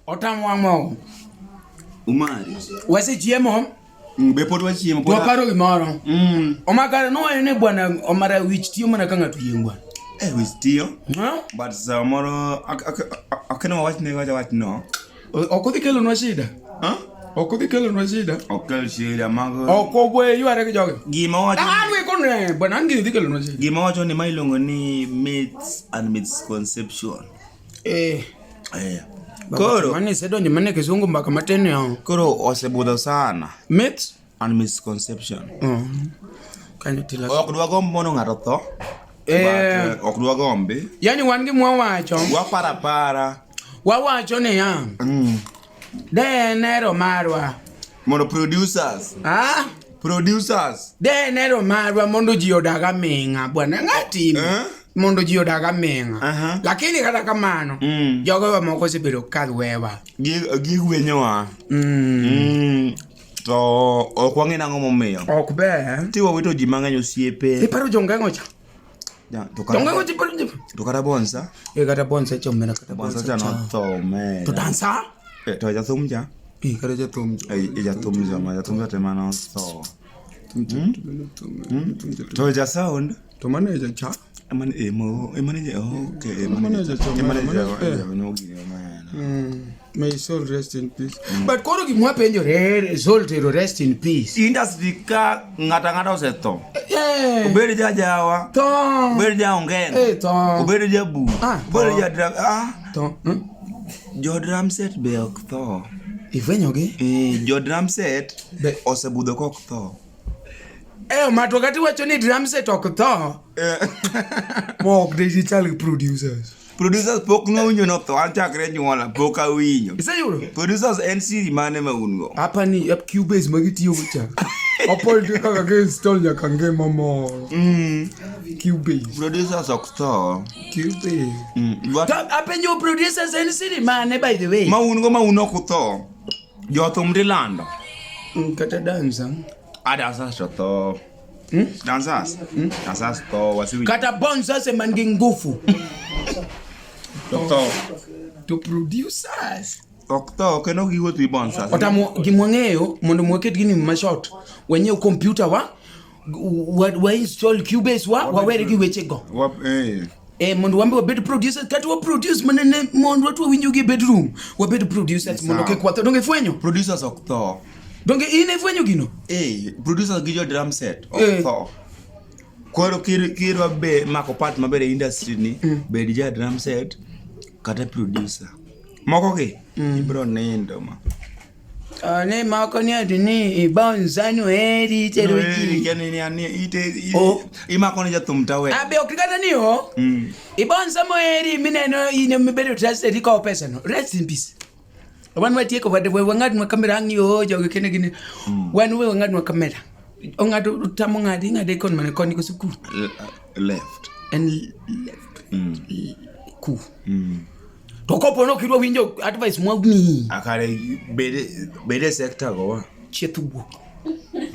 Otamo wang mogo. Omari. Wase chiemo? Be pod wa chiemo pod. Paro gimoro. Omaka no ene bwana Omara wich tiyo mana ka ng'ato yiengwa. Wich tiyo. But samoro akeno wach no. Okudhi kelo nwa shida. Okudhi kelo nwa shida. Okel shida mago. Okogwe yware gi joge. Gima wacho. We kone bwana angi dhi kelo nwa shida. Gima wacho ni ma iluongo ni myths and misconception. Koro mane sedonje mane kizungu mbaka matene yao. Koro osebudho sana. Myths and misconception. Kanyo tila. Okdwa gombo mono ng'ato tho. Okdwa gombe. Yani wan gi mwawacho. Waparapara. Wawacho ne ya. De nero marwa. Mondo producers. Producers. De nero marwa mondo ji odaga menga bwana ng'ati. Mondo ji odaga menga. Lakini kata kamano. Jogo wa moko sebedo kadwewa. Gigwenyowa. To okwang'e nang'o momiyo. Ok be. Tiwa wito ji mang'eny osiepe. Iparo jongengo cha. Jongengo ti paro ji. To kata bonsa. Kata bonsa chomena kata bonsa cha no tho me. To dansa? To ja thum ja. Kata ja thum. Ja thum ja ma ja thum ja tema no tho. To ja sound. To manager cha. Manager okay. Manager no gire man. May his soul rest in peace. But koro gimwa penjo soul to rest in peace. Industry ka ngata osetho. Ubedi jawa. To. Ubedi ja ongen. To. Ubedi ja bu. Ubedi ja drum. To. Jo drum set be oktho. Ifwenyoge? Jo drum set osebudho koktho. Mato kati wacho ni drum set oktho. Mok digital producers. Producers pok no winyo no tho anchakre nyuola pok awinyo. Iseyudo? Producers NC mane ma ungo. Hapa ni Cubase magitiyo gocha. Opol kaka ke install nyaka nge momo. Cubase. Producers oktho. Cubase. Apenyo producers NC mane by the way. Ma uno kutho. Jo thum dilando. Kata dancer. Dancers to. Dancers. Dancers to wasiwi. Kata bonsers mangi ngufu. To producers. Okto keno giwo tu bonsers. Otamo gimwangeyo mondo mweket gini mashot. Wenye computer wa install Cubase wa were gi weche go. Mondo wambe wabed producers kati wa produce manene mondo watu winyo gi bedroom. Wabed producers mondo ke kwatho donge fwenyo. Producers okto. Donge ine fwenyo gino. Producers gi jo drum set okto. Koro kirwa be mako part mabere industry ni be DJ drum set kata producer moko ke ibro nindo ma ne mako ni adini ibonzano eri teroji yani ani ite imako ni jatumtawe abe okikata ni ho ibonzamo eri mineno ine mbedo trusted ko pesa no rest in peace wan watie ko wade wangat ma kamera ngi ho joge kene gine wan we wangat ma kamera ongado tamo ngade kon mane koni ko sukuru left ku to kopo no kidwa winjo advice mwagni akare bede sector go chetubo